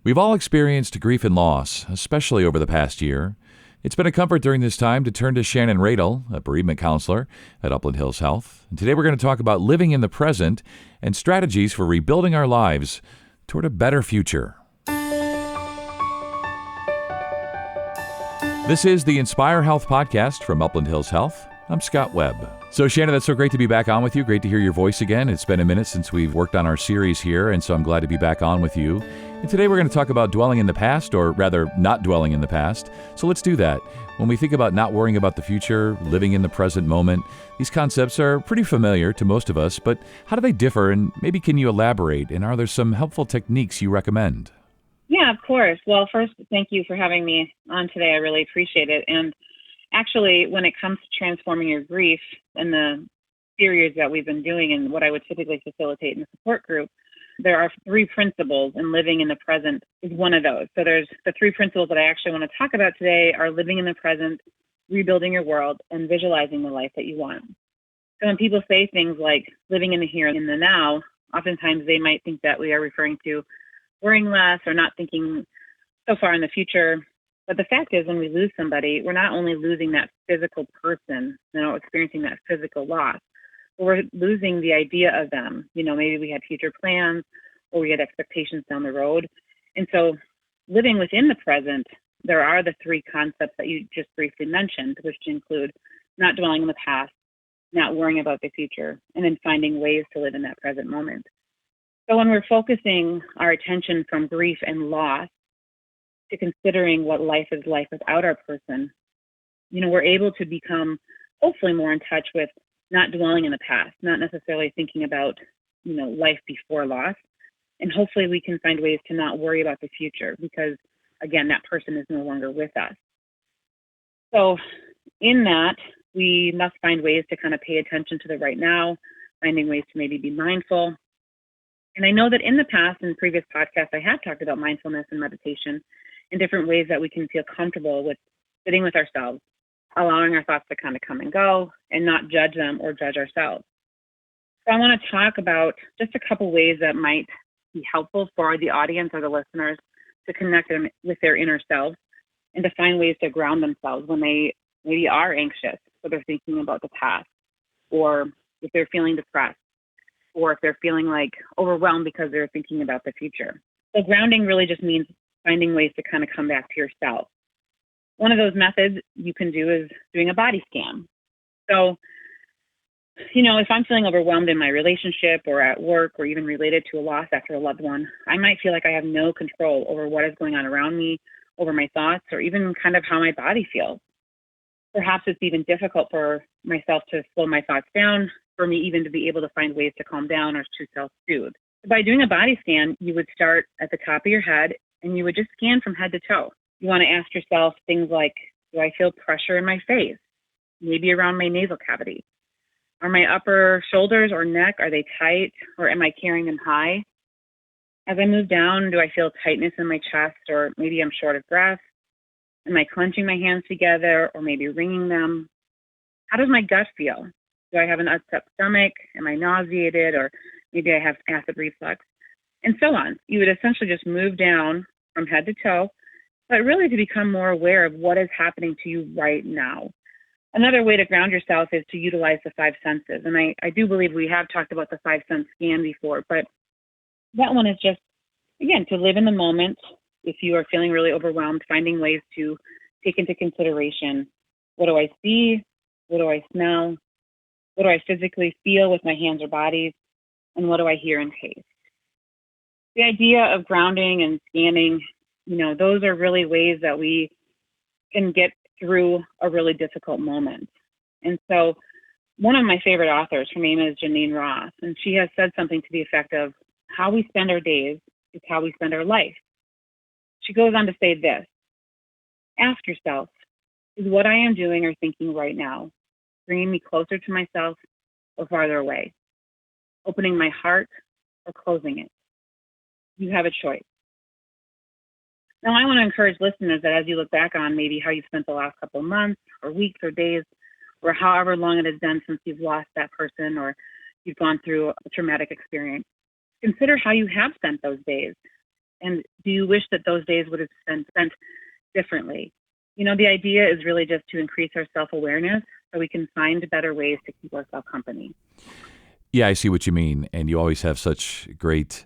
We've all experienced grief and loss, especially over the past year. It's been a comfort during this time to turn to Shannon Radel, a bereavement counselor at Upland Hills Health. And today we're going to talk about living in the present and strategies for rebuilding our lives toward a better future. This is the Inspire Health podcast from Upland Hills Health. I'm Scott Webb. So Shannon, that's so great to be back on with you. Great to hear your voice again. It's been a minute since we've worked on our series here, and so I'm glad to be back on with you. And today we're going to talk about dwelling in the past, or rather not dwelling in the past. So let's do that. When we think about not worrying about the future, living in the present moment, these concepts are pretty familiar to most of us, but how do they differ, and maybe can you elaborate, and are there some helpful techniques you recommend? Yeah, of course. Well, first, thank you for having me on today. I really appreciate it. And actually, when it comes to transforming your grief and the series that we've been doing and what I would typically facilitate in the support group, there are three principles, and living in the present is one of those. So there's the three principles that I actually want to talk about today are living in the present, rebuilding your world, and visualizing the life that you want. So when people say things like living in the here and in the now, oftentimes they might think that we are referring to worrying less or not thinking so far in the future. But the fact is, when we lose somebody, we're not only losing that physical person, experiencing that physical loss, but we're losing the idea of them. Maybe we had future plans or we had expectations down the road. And so living within the present, there are the three concepts that you just briefly mentioned, which include not dwelling in the past, not worrying about the future, and then finding ways to live in that present moment. So when we're focusing our attention from grief and loss to considering what life is like without our person, we're able to become hopefully more in touch with not dwelling in the past, not necessarily thinking about, life before loss. And hopefully we can find ways to not worry about the future because, again, that person is no longer with us. So in that, we must find ways to kind of pay attention to the right now, finding ways to maybe be mindful. And I know that in the past, in previous podcasts, I have talked about mindfulness and meditation in different ways that we can feel comfortable with sitting with ourselves, allowing our thoughts to kind of come and go and not judge them or judge ourselves. So I want to talk about just a couple ways that might be helpful for the audience or the listeners to connect them with their inner selves and to find ways to ground themselves when they maybe are anxious, so they're thinking about the past, or if they're feeling depressed, or if they're feeling like overwhelmed because they're thinking about the future. So grounding really just means finding ways to kind of come back to yourself. One of those methods you can do is doing a body scan. So, if I'm feeling overwhelmed in my relationship or at work or even related to a loss after a loved one, I might feel like I have no control over what is going on around me, over my thoughts, or even kind of how my body feels. Perhaps it's even difficult for myself to slow my thoughts down, for me even to be able to find ways to calm down or to self-soothe. By doing a body scan, you would start at the top of your head and you would just scan from head to toe. You want to ask yourself things like, do I feel pressure in my face? Maybe around my nasal cavity. Are my upper shoulders or neck, are they tight, or am I carrying them high? As I move down, do I feel tightness in my chest, or maybe I'm short of breath? Am I clenching my hands together or maybe wringing them? How does my gut feel? Do I have an upset stomach? Am I nauseated? Or maybe I have acid reflux? And so on. You would essentially just move down from head to toe, but really to become more aware of what is happening to you right now. Another way to ground yourself is to utilize the five senses. And I do believe we have talked about the 5-sense scan before, but that one is just, again, to live in the moment. If you are feeling really overwhelmed, finding ways to take into consideration, what do I see? What do I smell? What do I physically feel with my hands or bodies? And what do I hear and taste? The idea of grounding and scanning, those are really ways that we can get through a really difficult moment. And so one of my favorite authors, her name is Janine Ross, and she has said something to the effect of how we spend our days is how we spend our life. She goes on to say this: ask yourself, is what I am doing or thinking right now bringing me closer to myself or farther away? Opening my heart or closing it? You have a choice. Now, I want to encourage listeners that as you look back on maybe how you've spent the last couple of months or weeks or days, or however long it has been since you've lost that person or you've gone through a traumatic experience, consider how you have spent those days. And do you wish that those days would have been spent differently? The idea is really just to increase our self-awareness so we can find better ways to keep ourselves company. Yeah, I see what you mean. And you always have such great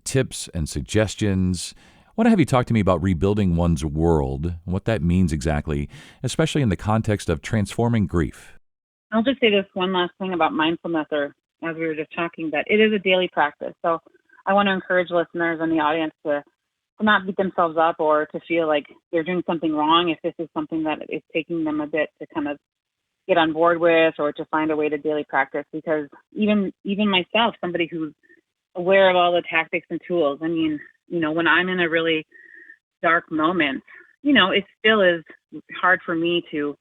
tips and suggestions. I want to have you talk to me about rebuilding one's world and what that means exactly, especially in the context of transforming grief. I'll just say this one last thing about mindfulness, or as we were just talking, that it is a daily practice. So I want to encourage listeners and the audience to not beat themselves up or to feel like they're doing something wrong if this is something that is taking them a bit to kind of get on board with or to find a way to daily practice. Because even myself, somebody who's aware of all the tactics and tools, I mean, when I'm in a really dark moment, it still is hard for me to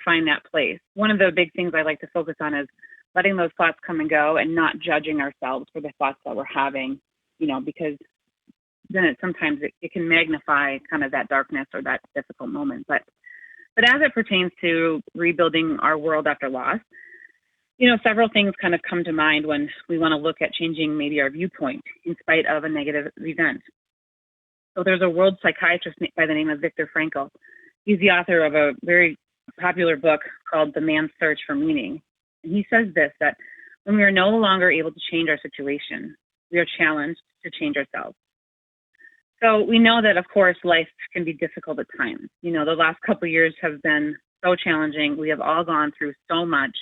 find that place. One of the big things I like to focus on is letting those thoughts come and go and not judging ourselves for the thoughts that we're having, because then sometimes it can magnify kind of that darkness or that difficult moment. But as it pertains to rebuilding our world after loss, several things kind of come to mind when we want to look at changing maybe our viewpoint in spite of a negative event. So there's a world psychiatrist by the name of Viktor Frankl. He's the author of a very popular book called The Man's Search for Meaning. And he says this, that when we are no longer able to change our situation, we are challenged to change ourselves. So we know that, of course, life can be difficult at times. The last couple of years have been so challenging. We have all gone through so much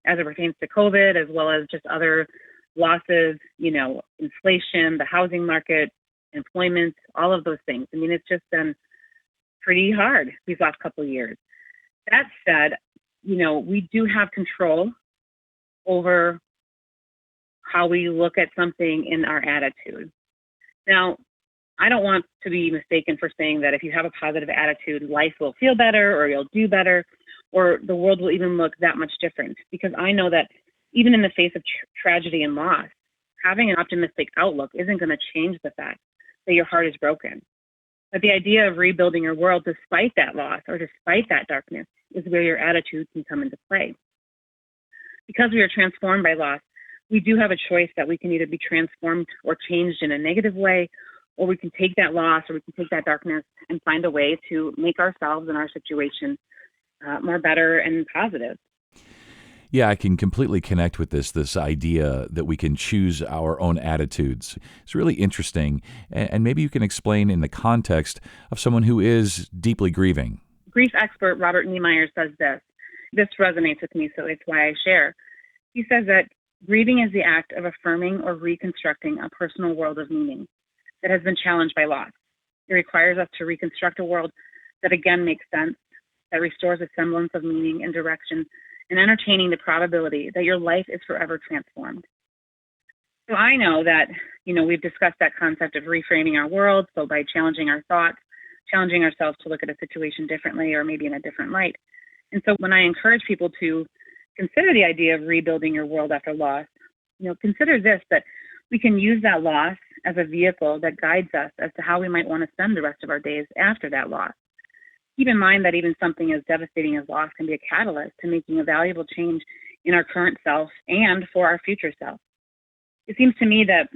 as it pertains to COVID, as well as just other losses, inflation, the housing market, employment, all of those things. I mean, it's just been pretty hard these last couple of years. That said, we do have control over how we look at something in our attitude. Now, I don't want to be mistaken for saying that if you have a positive attitude, life will feel better or you'll do better or the world will even look that much different. Because I know that even in the face of tragedy and loss, having an optimistic outlook isn't going to change the fact that your heart is broken. But the idea of rebuilding your world despite that loss or despite that darkness is where your attitude can come into play. Because we are transformed by loss, we do have a choice that we can either be transformed or changed in a negative way, or we can take that loss or we can take that darkness and find a way to make ourselves and our situation more better and positive. Yeah, I can completely connect with this idea that we can choose our own attitudes. It's really interesting. And maybe you can explain in the context of someone who is deeply grieving. Grief expert Robert Niemeyer says this. This resonates with me, so it's why I share. He says that grieving is the act of affirming or reconstructing a personal world of meaning that has been challenged by loss. It requires us to reconstruct a world that again makes sense, that restores a semblance of meaning and direction, and entertaining the probability that your life is forever transformed. So I know that, we've discussed that concept of reframing our world, so by challenging our thoughts, challenging ourselves to look at a situation differently or maybe in a different light. And so when I encourage people to consider the idea of rebuilding your world after loss, consider this, that we can use that loss as a vehicle that guides us as to how we might want to spend the rest of our days after that loss. Keep in mind that even something as devastating as loss can be a catalyst to making a valuable change in our current self and for our future self. It seems to me that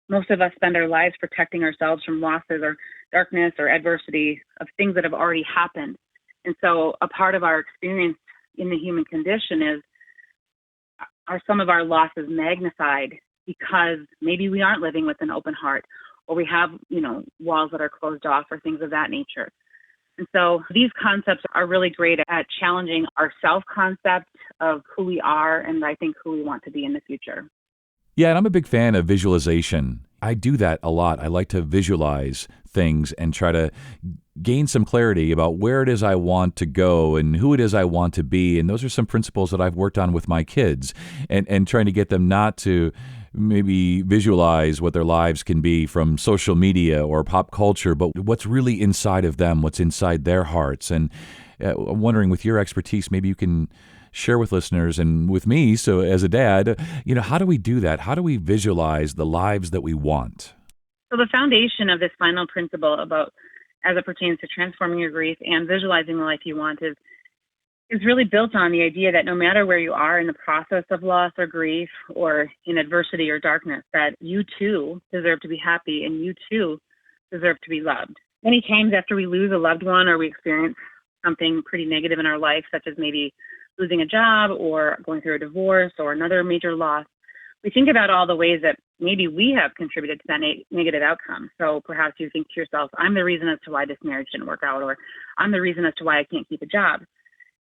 most of us spend our lives protecting ourselves from losses or darkness or adversity of things that have already happened. And so a part of our experience in the human condition are some of our losses magnified because maybe we aren't living with an open heart or we have, walls that are closed off or things of that nature. And so these concepts are really great at challenging our self-concept of who we are and I think who we want to be in the future. Yeah, and I'm a big fan of visualization. I do that a lot. I like to visualize things and try to gain some clarity about where it is I want to go and who it is I want to be. And those are some principles that I've worked on with my kids and trying to get them not to maybe visualize what their lives can be from social media or pop culture, but what's really inside of them, what's inside their hearts. And I'm wondering, with your expertise, maybe you can share with listeners and with me, so as a dad, how do we do that? How do we visualize the lives that we want? So the foundation of this final principle about, as it pertains to transforming your grief and visualizing the life you want, is is really built on the idea that no matter where you are in the process of loss or grief or in adversity or darkness, that you too deserve to be happy and you too deserve to be loved. Many times after we lose a loved one or we experience something pretty negative in our life, such as maybe losing a job or going through a divorce or another major loss, we think about all the ways that maybe we have contributed to that negative outcome. So perhaps you think to yourself, I'm the reason as to why this marriage didn't work out, or I'm the reason as to why I can't keep a job.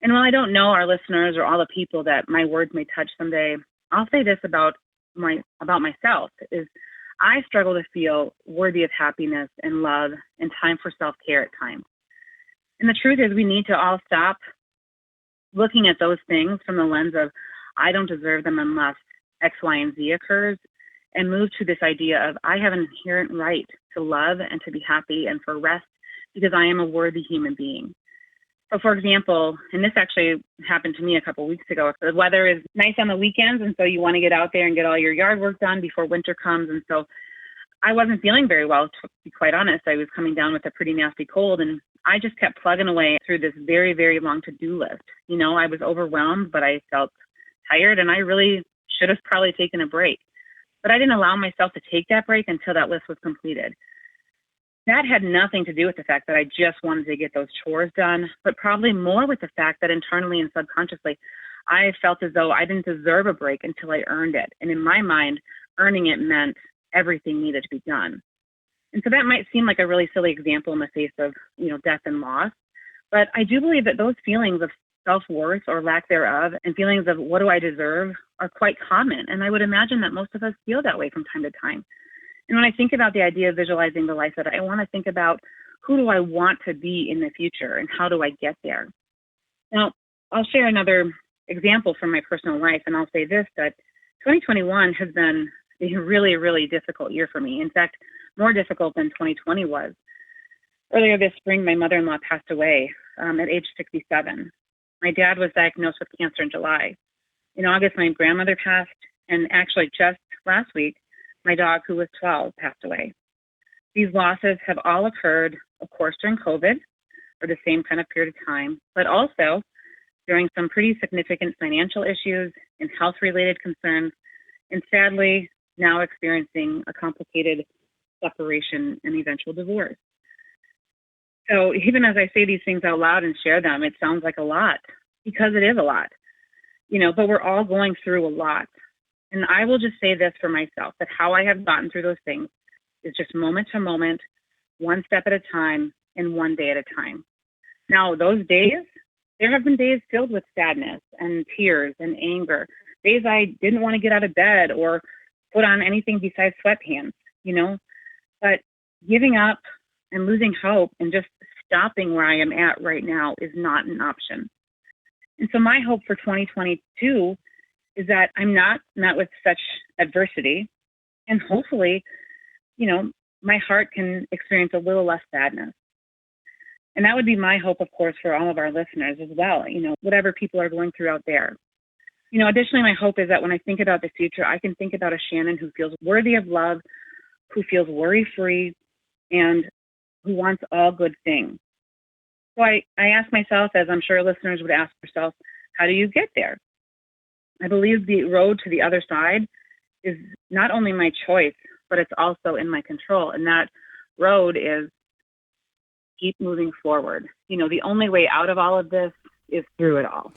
And while I don't know our listeners or all the people that my words may touch someday, I'll say this about myself is I struggle to feel worthy of happiness and love and time for self-care at times. And the truth is we need to all stop looking at those things from the lens of I don't deserve them unless X, Y, and Z occurs, and move to this idea of I have an inherent right to love and to be happy and for rest because I am a worthy human being. So for example, and this actually happened to me a couple of weeks ago, the weather is nice on the weekends, and so you want to get out there and get all your yard work done before winter comes. And so I wasn't feeling very well, to be quite honest. I was coming down with a pretty nasty cold, and I just kept plugging away through this very, very long to-do list. You know, I was overwhelmed, but I felt tired, and I really should have probably taken a break. But I didn't allow myself to take that break until that list was completed. That had nothing to do with the fact that I just wanted to get those chores done, but probably more with the fact that internally and subconsciously, I felt as though I didn't deserve a break until I earned it. And in my mind, earning it meant everything needed to be done. And so that might seem like a really silly example in the face of, death and loss. But I do believe that those feelings of self-worth or lack thereof and feelings of what do I deserve are quite common. And I would imagine that most of us feel that way from time to time. And when I think about the idea of visualizing the life that I want to think about, who do I want to be in the future and how do I get there? Now, I'll share another example from my personal life, and I'll say this, that 2021 has been a really, really difficult year for me. In fact, more difficult than 2020 was. Earlier this spring, my mother-in-law passed away at age 67. My dad was diagnosed with cancer in July. In August, my grandmother passed, and actually just last week, my dog, who was 12, passed away. These losses have all occurred, of course, during COVID, for the same kind of period of time, but also during some pretty significant financial issues and health-related concerns, and sadly, now experiencing a complicated separation and eventual divorce. So even as I say these things out loud and share them, it sounds like a lot, because it is a lot, but we're all going through a lot. And I will just say this for myself, that how I have gotten through those things is just moment to moment, one step at a time, and one day at a time. Now, those days, there have been days filled with sadness and tears and anger, days I didn't want to get out of bed or put on anything besides sweatpants, but giving up and losing hope and just stopping where I am at right now is not an option. And so my hope for 2022 is that I'm not met with such adversity, and hopefully, my heart can experience a little less sadness. And that would be my hope, of course, for all of our listeners as well, whatever people are going through out there. Additionally, my hope is that when I think about the future, I can think about a Shannon who feels worthy of love, who feels worry-free, and who wants all good things. So I ask myself, as I'm sure listeners would ask themselves, how do you get there? I believe the road to the other side is not only my choice, but it's also in my control. And that road is keep moving forward. The only way out of all of this is through it all.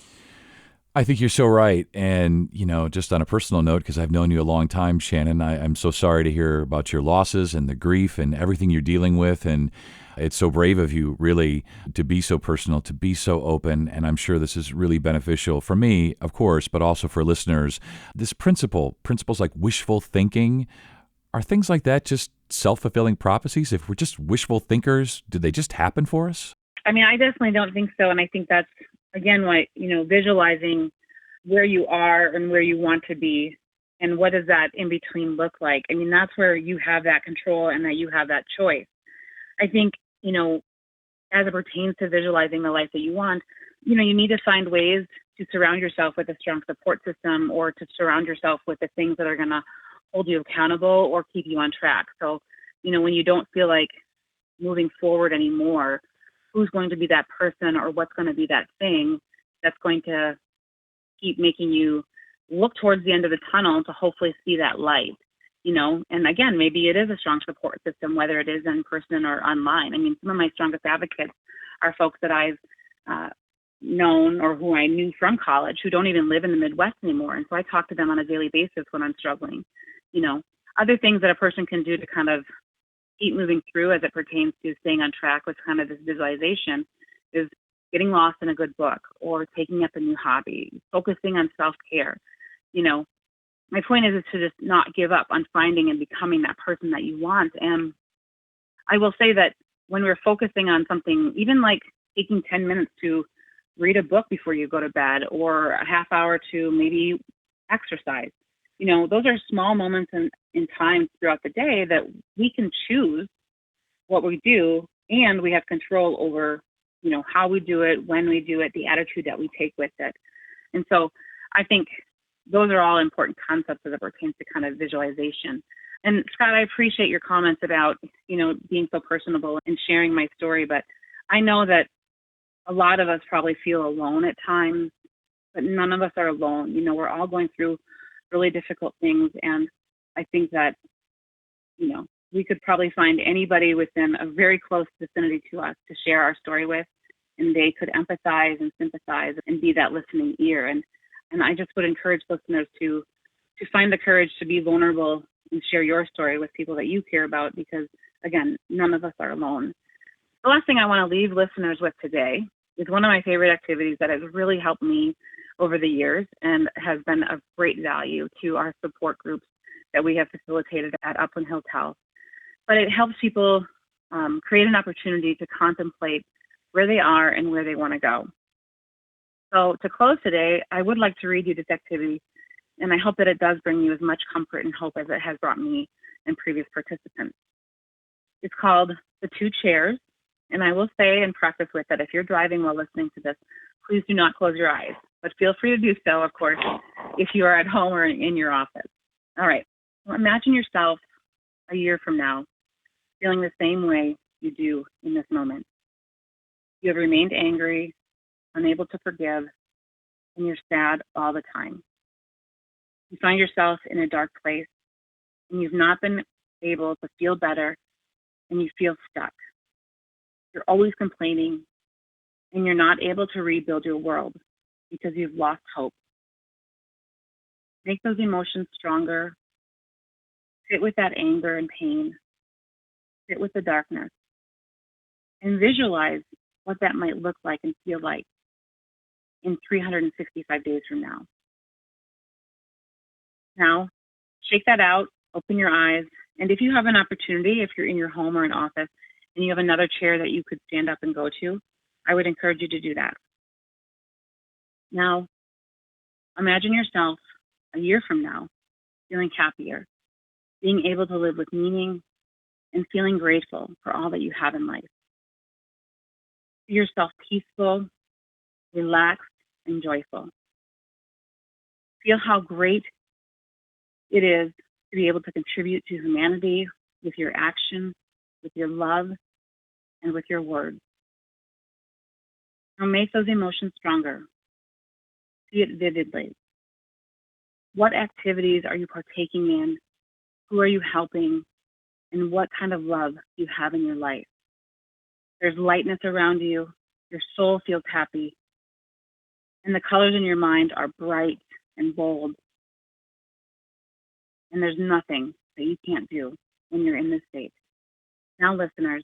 I think you're so right. And, just on a personal note, because I've known you a long time, Shannon, I'm so sorry to hear about your losses and the grief and everything you're dealing with. And it's so brave of you, really, to be so personal, to be so open. And I'm sure this is really beneficial for me, of course, but also for listeners. This principles like wishful thinking, are things like that just self-fulfilling prophecies? If we're just wishful thinkers, do they just happen for us? I mean, I definitely don't think so. And I think that's, again, why, visualizing where you are and where you want to be and what does that in between look like. I mean, that's where you have that control and that you have that choice. I think, as it pertains to visualizing the life that you want, you need to find ways to surround yourself with a strong support system or to surround yourself with the things that are going to hold you accountable or keep you on track. So, when you don't feel like moving forward anymore, who's going to be that person or what's going to be that thing that's going to keep making you look towards the end of the tunnel to hopefully see that light, and again, maybe it is a strong support system, whether it is in person or online. I mean, some of my strongest advocates are folks that I've known or who I knew from college who don't even live in the Midwest anymore. And so I talk to them on a daily basis when I'm struggling. Other things that a person can do to kind of keep moving through as it pertains to staying on track with kind of this visualization is getting lost in a good book or taking up a new hobby, focusing on self-care. My point is to just not give up on finding and becoming that person that you want. And I will say that when we're focusing on something, even like taking 10 minutes to read a book before you go to bed or a half hour to maybe exercise, those are small moments in time throughout the day that we can choose what we do, and we have control over, how we do it, when we do it, the attitude that we take with it. And so I think those are all important concepts as it pertains to kind of visualization. And Scott, I appreciate your comments about, being so personable and sharing my story, but I know that a lot of us probably feel alone at times, but none of us are alone. We're all going through really difficult things. And I think that, we could probably find anybody within a very close vicinity to us to share our story with, and they could empathize and sympathize and be that listening ear. And I just would encourage listeners to find the courage to be vulnerable and share your story with people that you care about, because again, none of us are alone. The last thing I want to leave listeners with today is one of my favorite activities that has really helped me over the years and has been of great value to our support groups that we have facilitated at Upland Hills Health. But it helps people create an opportunity to contemplate where they are and where they want to go. So to close today, I would like to read you this activity, and I hope that it does bring you as much comfort and hope as it has brought me and previous participants. It's called The Two Chairs, and I will say and preface with that if you're driving while listening to this, please do not close your eyes, but feel free to do so, of course, if you are at home or in your office. All right, well, imagine yourself a year from now feeling the same way you do in this moment. You have remained angry, unable to forgive, and you're sad all the time. You find yourself in a dark place, and you've not been able to feel better, and you feel stuck. You're always complaining, and you're not able to rebuild your world because you've lost hope. Make those emotions stronger. Sit with that anger and pain. Sit with the darkness. And visualize what that might look like and feel like in 365 days from now. Now, shake that out, open your eyes, and if you have an opportunity, if you're in your home or an office, and you have another chair that you could stand up and go to, I would encourage you to do that. Now, imagine yourself a year from now feeling happier, being able to live with meaning, and feeling grateful for all that you have in life. See yourself peaceful, relaxed, and joyful. Feel how great it is to be able to contribute to humanity with your actions, with your love, and with your words. Now make those emotions stronger. See it vividly. What activities are you partaking in? Who are you helping? And what kind of love do you have in your life? There's lightness around you. Your soul feels happy. And the colors in your mind are bright and bold. And there's nothing that you can't do when you're in this state. Now, listeners,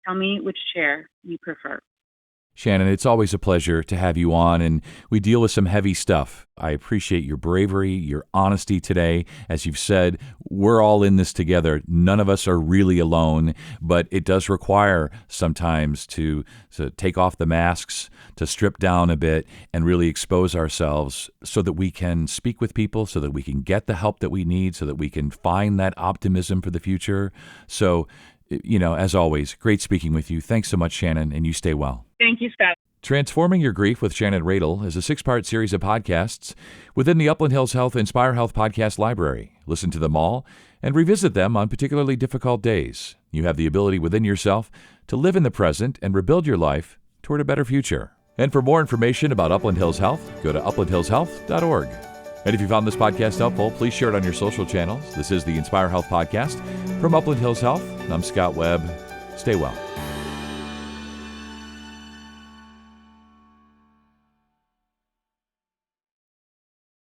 tell me which chair you prefer. Shannon, it's always a pleasure to have you on, and we deal with some heavy stuff. I appreciate your bravery, your honesty today. As you've said, we're all in this together. None of us are really alone, but it does require sometimes to take off the masks, to strip down a bit, and really expose ourselves so that we can speak with people, so that we can get the help that we need, so that we can find that optimism for the future. So, as always, great speaking with you. Thanks so much, Shannon, and you stay well. Thank you, Scott. Transforming Your Grief with Shannon Radel is a 6-part series of podcasts within the Upland Hills Health Inspire Health podcast library. Listen to them all and revisit them on particularly difficult days. You have the ability within yourself to live in the present and rebuild your life toward a better future. And for more information about Upland Hills Health, go to uplandhillshealth.org. And if you found this podcast helpful, please share it on your social channels. This is the Inspire Health Podcast from Upland Hills Health. I'm Scott Webb. Stay well.